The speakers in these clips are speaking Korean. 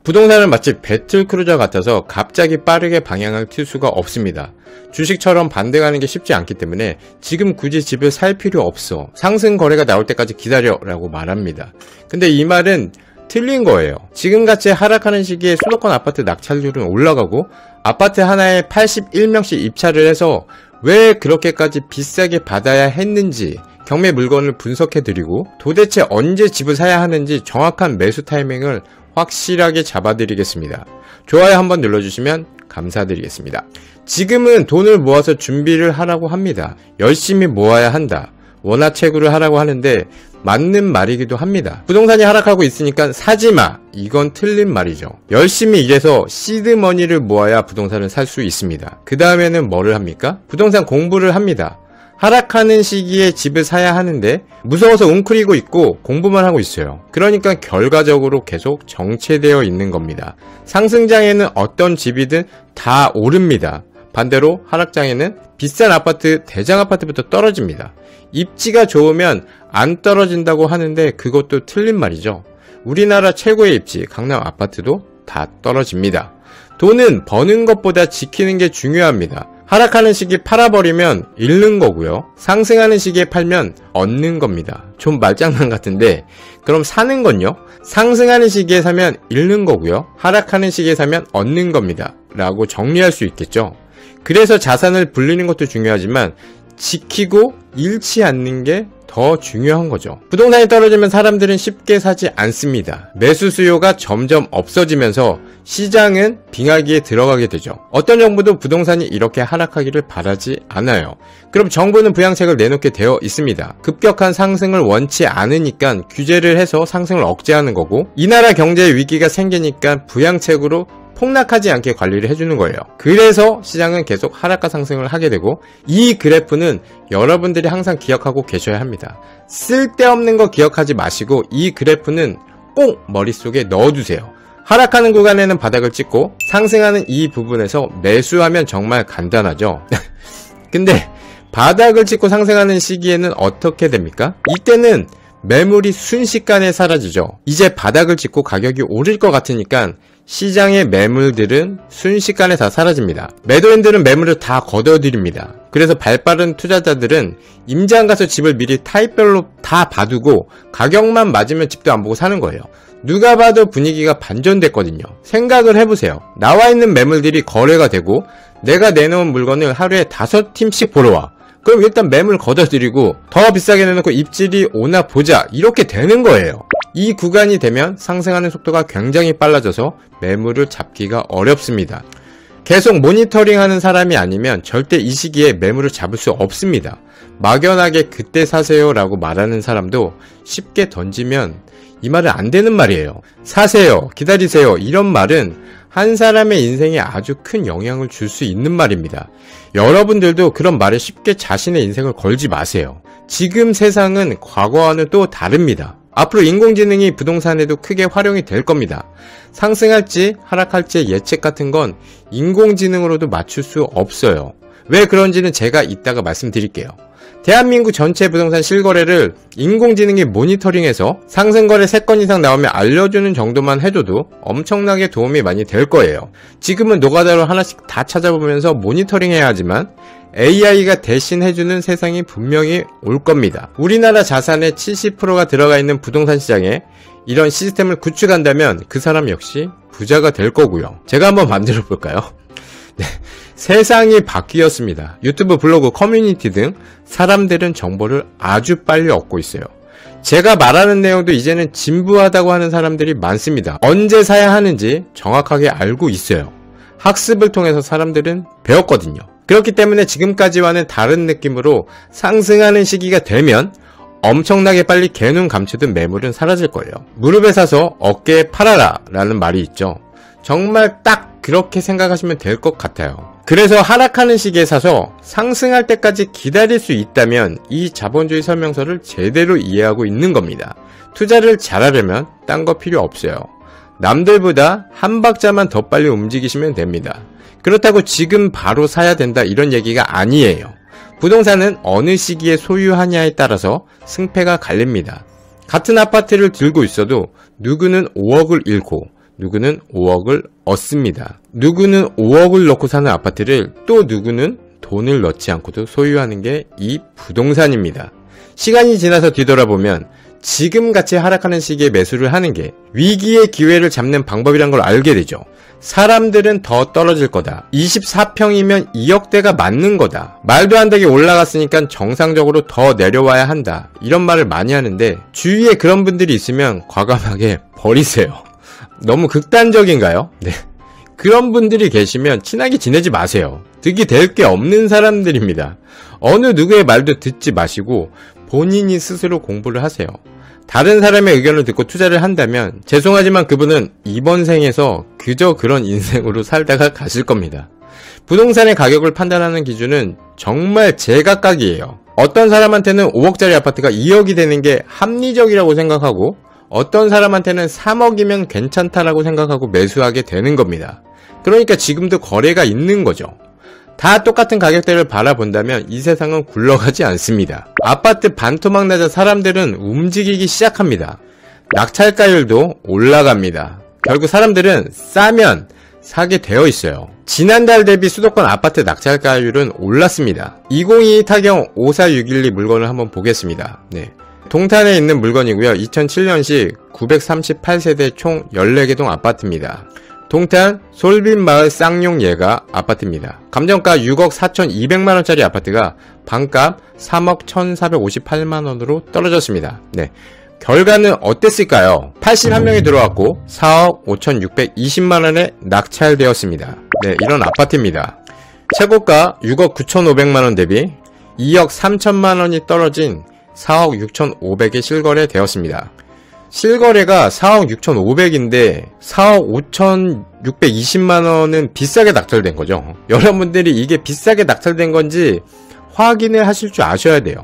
부동산은 마치 배틀크루저 같아서 갑자기 빠르게 방향을 틀 수가 없습니다. 주식처럼 반등하는 게 쉽지 않기 때문에 지금 굳이 집을 살 필요 없어. 상승 거래가 나올 때까지 기다려 라고 말합니다. 근데 이 말은 틀린 거예요. 지금같이 하락하는 시기에 수도권 아파트 낙찰률은 올라가고 아파트 하나에 81명씩 입찰을 해서 왜 그렇게까지 비싸게 받아야 했는지 경매 물건을 분석해드리고 도대체 언제 집을 사야 하는지 정확한 매수 타이밍을 확실하게 잡아드리겠습니다. 좋아요 한번 눌러주시면 감사드리겠습니다. 지금은 돈을 모아서 준비를 하라고 합니다. 열심히 모아야 한다. 원화채굴을 하라고 하는데 맞는 말이기도 합니다. 부동산이 하락하고 있으니까 사지마. 이건 틀린 말이죠. 열심히 일해서 시드머니를 모아야 부동산을 살 수 있습니다. 그 다음에는 뭐를 합니까? 부동산 공부를 합니다. 하락하는 시기에 집을 사야 하는데 무서워서 웅크리고 있고 공부만 하고 있어요. 그러니까 결과적으로 계속 정체되어 있는 겁니다. 상승장에는 어떤 집이든 다 오릅니다. 반대로 하락장에는 비싼 아파트, 대장 아파트부터 떨어집니다. 입지가 좋으면 안 떨어진다고 하는데 그것도 틀린 말이죠. 우리나라 최고의 입지, 강남 아파트도 다 떨어집니다. 돈은 버는 것보다 지키는 게 중요합니다. 하락하는 시기에 팔아버리면 잃는 거고요. 상승하는 시기에 팔면 얻는 겁니다. 좀 말장난 같은데 그럼 사는 건요? 상승하는 시기에 사면 잃는 거고요. 하락하는 시기에 사면 얻는 겁니다. 라고 정리할 수 있겠죠. 그래서 자산을 불리는 것도 중요하지만 지키고 잃지 않는 게 더 중요한 거죠. 부동산이 떨어지면 사람들은 쉽게 사지 않습니다. 매수 수요가 점점 없어지면서 시장은 빙하기에 들어가게 되죠. 어떤 정부도 부동산이 이렇게 하락하기를 바라지 않아요. 그럼 정부는 부양책을 내놓게 되어 있습니다. 급격한 상승을 원치 않으니까 규제를 해서 상승을 억제하는 거고 이 나라 경제에 위기가 생기니까 부양책으로 폭락하지 않게 관리를 해주는 거예요. 그래서 시장은 계속 하락과 상승을 하게 되고 이 그래프는 여러분들이 항상 기억하고 계셔야 합니다. 쓸데없는 거 기억하지 마시고 이 그래프는 꼭 머릿속에 넣어두세요. 하락하는 구간에는 바닥을 찍고 상승하는 이 부분에서 매수하면 정말 간단하죠. 근데 바닥을 찍고 상승하는 시기에는 어떻게 됩니까? 이때는 매물이 순식간에 사라지죠. 이제 바닥을 찍고 가격이 오를 것 같으니까 시장의 매물들은 순식간에 다 사라집니다. 매도인들은 매물을 다 걷어들입니다. 그래서 발빠른 투자자들은 임장 가서 집을 미리 타입별로 다 봐두고 가격만 맞으면 집도 안 보고 사는 거예요. 누가 봐도 분위기가 반전됐거든요. 생각을 해보세요. 나와 있는 매물들이 거래가 되고 내가 내놓은 물건을 하루에 5팀씩 보러 와. 그럼 일단 매물 걷어들이고 더 비싸게 내놓고 입질이 오나 보자 이렇게 되는 거예요. 이 구간이 되면 상승하는 속도가 굉장히 빨라져서 매물을 잡기가 어렵습니다. 계속 모니터링하는 사람이 아니면 절대 이 시기에 매물을 잡을 수 없습니다. 막연하게 그때 사세요 라고 말하는 사람도 쉽게 던지면 이 말은 안 되는 말이에요. 사세요, 기다리세요 이런 말은 한 사람의 인생에 아주 큰 영향을 줄 수 있는 말입니다. 여러분들도 그런 말에 쉽게 자신의 인생을 걸지 마세요. 지금 세상은 과거와는 또 다릅니다. 앞으로 인공지능이 부동산에도 크게 활용이 될 겁니다. 상승할지 하락할지의 예측 같은 건 인공지능으로도 맞출 수 없어요. 왜 그런지는 제가 이따가 말씀드릴게요. 대한민국 전체 부동산 실거래를 인공지능이 모니터링해서 상승거래 3건 이상 나오면 알려주는 정도만 해줘도 엄청나게 도움이 많이 될 거예요. 지금은 노가다로 하나씩 다 찾아보면서 모니터링해야 하지만 AI가 대신 해주는 세상이 분명히 올 겁니다. 우리나라 자산의 70%가 들어가 있는 부동산 시장에 이런 시스템을 구축한다면 그 사람 역시 부자가 될 거고요. 제가 한번 만들어 볼까요? 네. 세상이 바뀌었습니다. 유튜브, 블로그, 커뮤니티 등 사람들은 정보를 아주 빨리 얻고 있어요. 제가 말하는 내용도 이제는 진부하다고 하는 사람들이 많습니다. 언제 사야 하는지 정확하게 알고 있어요. 학습을 통해서 사람들은 배웠거든요. 그렇기 때문에 지금까지와는 다른 느낌으로 상승하는 시기가 되면 엄청나게 빨리 개눈 감추던 매물은 사라질 거예요. 무릎에 사서 어깨에 팔아라 라는 말이 있죠. 정말 딱 그렇게 생각하시면 될 것 같아요. 그래서 하락하는 시기에 사서 상승할 때까지 기다릴 수 있다면 이 자본주의 설명서를 제대로 이해하고 있는 겁니다. 투자를 잘하려면 딴 거 필요 없어요. 남들보다 한 박자만 더 빨리 움직이시면 됩니다. 그렇다고 지금 바로 사야 된다 이런 얘기가 아니에요. 부동산은 어느 시기에 소유하냐에 따라서 승패가 갈립니다. 같은 아파트를 들고 있어도 누구는 5억을 잃고 누구는 5억을 얻습니다. 누구는 5억을 넣고 사는 아파트를 또 누구는 돈을 넣지 않고도 소유하는 게 이 부동산입니다. 시간이 지나서 뒤돌아보면 지금같이 하락하는 시기에 매수를 하는 게 위기의 기회를 잡는 방법이란 걸 알게 되죠. 사람들은 더 떨어질 거다. 24평이면 2억대가 맞는 거다. 말도 안 되게 올라갔으니까 정상적으로 더 내려와야 한다. 이런 말을 많이 하는데 주위에 그런 분들이 있으면 과감하게 버리세요. 너무 극단적인가요? 네. 그런 분들이 계시면 친하게 지내지 마세요. 득이 될 게 없는 사람들입니다. 어느 누구의 말도 듣지 마시고 본인이 스스로 공부를 하세요. 다른 사람의 의견을 듣고 투자를 한다면 죄송하지만 그분은 이번 생에서 그저 그런 인생으로 살다가 가실 겁니다. 부동산의 가격을 판단하는 기준은 정말 제각각이에요. 어떤 사람한테는 5억짜리 아파트가 2억이 되는 게 합리적이라고 생각하고 어떤 사람한테는 3억이면 괜찮다라고 생각하고 매수하게 되는 겁니다. 그러니까 지금도 거래가 있는 거죠. 다 똑같은 가격대를 바라본다면 이 세상은 굴러가지 않습니다. 아파트 반토막 나자 사람들은 움직이기 시작합니다. 낙찰가율도 올라갑니다. 결국 사람들은 싸면 사게 되어 있어요. 지난달 대비 수도권 아파트 낙찰가율은 올랐습니다. 2022 타경 54612 물건을 한번 보겠습니다. 네. 동탄에 있는 물건이고요. 2007년식 938세대 총 14개 동 아파트입니다. 동탄 솔빈마을 쌍용 예가 아파트입니다. 감정가 6억 4,200만원짜리 아파트가 반값 3억 1,458만원으로 떨어졌습니다. 네. 결과는 어땠을까요? 81명이 들어왔고 4억 5,620만원에 낙찰되었습니다. 네, 이런 아파트입니다. 최고가 6억 9,500만원 대비 2억 3천만원이 떨어진 4억 6,500에 실거래되었습니다. 실거래가 4억 6,500인데 4억 5,620만원은 비싸게 낙찰된 거죠. 여러분들이 이게 비싸게 낙찰된 건지 확인을 하실 줄 아셔야 돼요.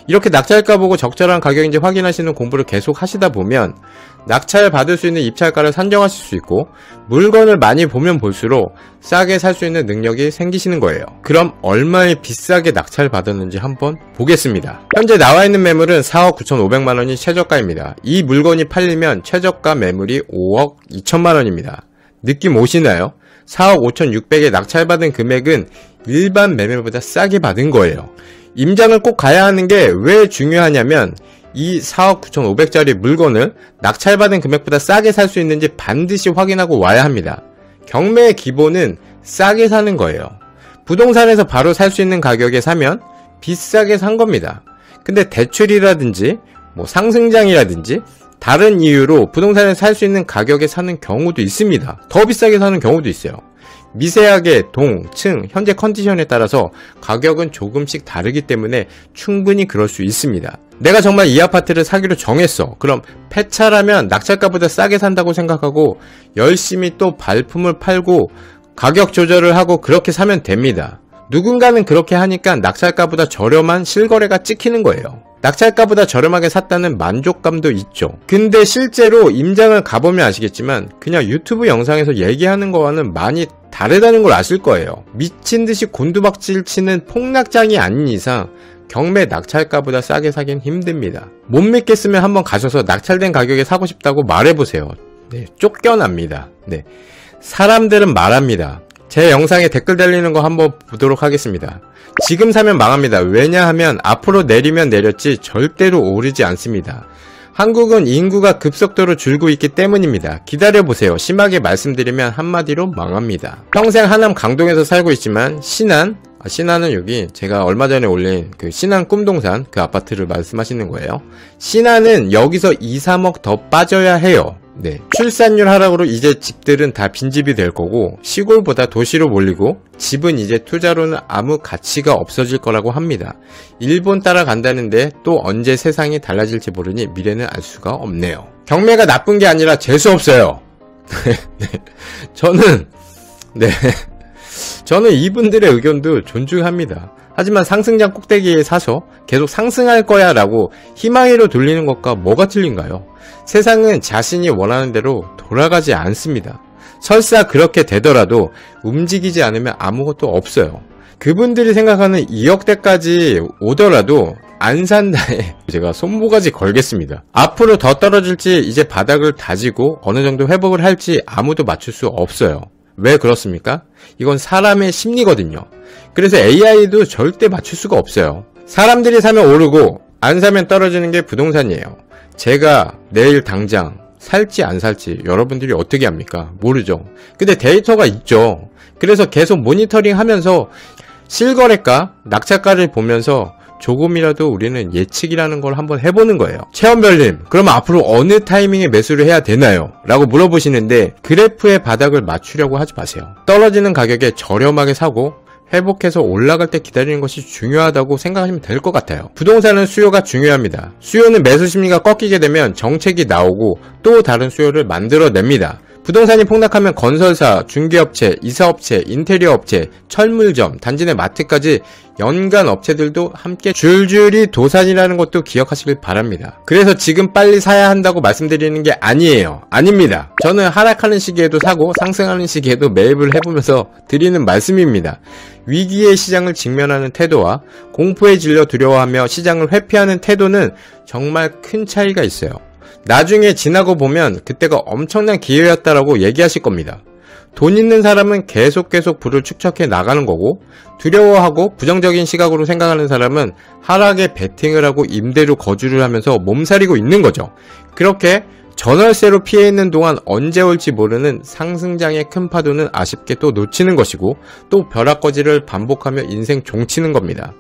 이렇게 낙찰가 보고 적절한 가격인지 확인하시는 공부를 계속 하시다 보면 낙찰 받을 수 있는 입찰가를 산정하실 수 있고 물건을 많이 보면 볼수록 싸게 살 수 있는 능력이 생기시는 거예요. 그럼 얼마에 비싸게 낙찰 받았는지 한번 보겠습니다. 현재 나와있는 매물은 4억 9,500만원이 최저가입니다. 이 물건이 팔리면 최저가 매물이 5억 2천만원입니다. 느낌 오시나요? 4억 5,600에 낙찰받은 금액은 일반 매매보다 싸게 받은 거예요. 임장을 꼭 가야 하는 게 왜 중요하냐면 이 4억 9,500짜리 물건을 낙찰받은 금액보다 싸게 살 수 있는지 반드시 확인하고 와야 합니다. 경매의 기본은 싸게 사는 거예요. 부동산에서 바로 살 수 있는 가격에 사면 비싸게 산 겁니다. 근데 대출이라든지 상승장이라든지 다른 이유로 부동산에서 살 수 있는 가격에 사는 경우도 있습니다. 더 비싸게 사는 경우도 있어요. 미세하게 동, 층, 현재 컨디션에 따라서 가격은 조금씩 다르기 때문에 충분히 그럴 수 있습니다. 내가 정말 이 아파트를 사기로 정했어. 그럼 폐차라면 낙찰가보다 싸게 산다고 생각하고 열심히 또 발품을 팔고 가격 조절을 하고 그렇게 사면 됩니다. 누군가는 그렇게 하니까 낙찰가보다 저렴한 실거래가 찍히는 거예요. 낙찰가보다 저렴하게 샀다는 만족감도 있죠. 근데 실제로 임장을 가보면 아시겠지만 그냥 유튜브 영상에서 얘기하는 거와는 많이 다르다는 걸 아실 거예요. 미친듯이 곤두박질 치는 폭락장이 아닌 이상 경매 낙찰가보다 싸게 사긴 힘듭니다. 못 믿겠으면 한번 가셔서 낙찰된 가격에 사고 싶다고 말해보세요. 네, 쫓겨납니다. 네, 사람들은 말합니다. 제 영상에 댓글 달리는 거 한번 보도록 하겠습니다. 지금 사면 망합니다. 왜냐하면 앞으로 내리면 내렸지 절대로 오르지 않습니다. 한국은 인구가 급속도로 줄고 있기 때문입니다. 기다려보세요. 심하게 말씀드리면 한마디로 망합니다. 평생 하남 강동에서 살고 있지만 신안은 여기 제가 얼마 전에 올린 그 신안 꿈동산 그 아파트를 말씀하시는 거예요. 신안은 여기서 2, 3억 더 빠져야 해요. 네, 출산율 하락으로 이제 집들은 다 빈집이 될 거고 시골보다 도시로 몰리고 집은 이제 투자로는 아무 가치가 없어질 거라고 합니다. 일본 따라간다는데 또 언제 세상이 달라질지 모르니 미래는 알 수가 없네요. 경매가 나쁜 게 아니라 재수없어요. 저는 이분들의 의견도 존중합니다. 하지만 상승장 꼭대기에 사서 계속 상승할 거야 라고 희망으로 돌리는 것과 뭐가 틀린가요? 세상은 자신이 원하는 대로 돌아가지 않습니다. 설사 그렇게 되더라도 움직이지 않으면 아무것도 없어요. 그분들이 생각하는 2억대까지 오더라도 안 산다에 제가 손모가지 걸겠습니다. 앞으로 더 떨어질지 이제 바닥을 다지고 어느 정도 회복을 할지 아무도 맞출 수 없어요. 왜 그렇습니까? 이건 사람의 심리거든요. 그래서 AI도 절대 맞출 수가 없어요. 사람들이 사면 오르고 안 사면 떨어지는 게 부동산이에요. 제가 내일 당장 살지 안 살지 여러분들이 어떻게 합니까? 모르죠. 근데 데이터가 있죠. 그래서 계속 모니터링 하면서 실거래가, 낙찰가를 보면서 조금이라도 우리는 예측이라는 걸 한번 해보는 거예요. 체험별님, 그럼 앞으로 어느 타이밍에 매수를 해야 되나요? 라고 물어보시는데 그래프의 바닥을 맞추려고 하지 마세요. 떨어지는 가격에 저렴하게 사고 회복해서 올라갈 때 기다리는 것이 중요하다고 생각하시면 될 것 같아요. 부동산은 수요가 중요합니다. 수요는 매수 심리가 꺾이게 되면 정책이 나오고 또 다른 수요를 만들어냅니다. 부동산이 폭락하면 건설사, 중개업체, 이사업체, 인테리어업체, 철물점, 단지 내 마트까지 연간 업체들도 함께 줄줄이 도산이라는 것도 기억하시길 바랍니다. 그래서 지금 빨리 사야 한다고 말씀드리는 게 아니에요. 아닙니다. 저는 하락하는 시기에도 사고 상승하는 시기에도 매입을 해보면서 드리는 말씀입니다. 위기의 시장을 직면하는 태도와 공포에 질려 두려워하며 시장을 회피하는 태도는 정말 큰 차이가 있어요. 나중에 지나고 보면 그때가 엄청난 기회였다라고 얘기하실 겁니다. 돈 있는 사람은 계속 부를 축적해 나가는 거고 두려워하고 부정적인 시각으로 생각하는 사람은 하락에 베팅을 하고 임대료 거주를 하면서 몸살이고 있는 거죠. 그렇게 전월세로 피해 있는 동안 언제 올지 모르는 상승장의 큰 파도는 아쉽게 또 놓치는 것이고 또 벼락거지를 반복하며 인생 종치는 겁니다.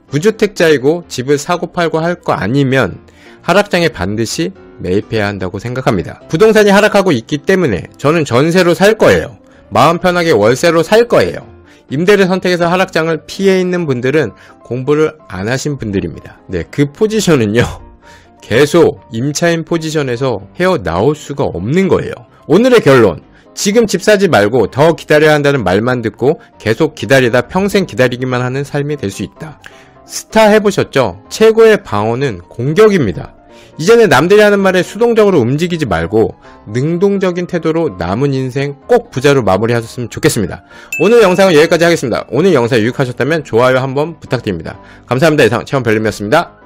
무주택자이고 집을 사고 팔고 할 거 아니면 하락장에 반드시 매입해야 한다고 생각합니다. 부동산이 하락하고 있기 때문에 저는 전세로 살 거예요. 마음 편하게 월세로 살 거예요. 임대를 선택해서 하락장을 피해 있는 분들은 공부를 안 하신 분들입니다. 네, 그 포지션은요. 계속 임차인 포지션에서 헤어나올 수가 없는 거예요. 오늘의 결론. 지금 집 사지 말고 더 기다려야 한다는 말만 듣고 계속 기다리다 평생 기다리기만 하는 삶이 될 수 있다. 스타 해보셨죠? 최고의 방어는 공격입니다. 이제는 남들이 하는 말에 수동적으로 움직이지 말고 능동적인 태도로 남은 인생 꼭 부자로 마무리하셨으면 좋겠습니다. 오늘 영상은 여기까지 하겠습니다. 오늘 영상 유익하셨다면 좋아요 한번 부탁드립니다. 감사합니다. 이상 체험별님이었습니다.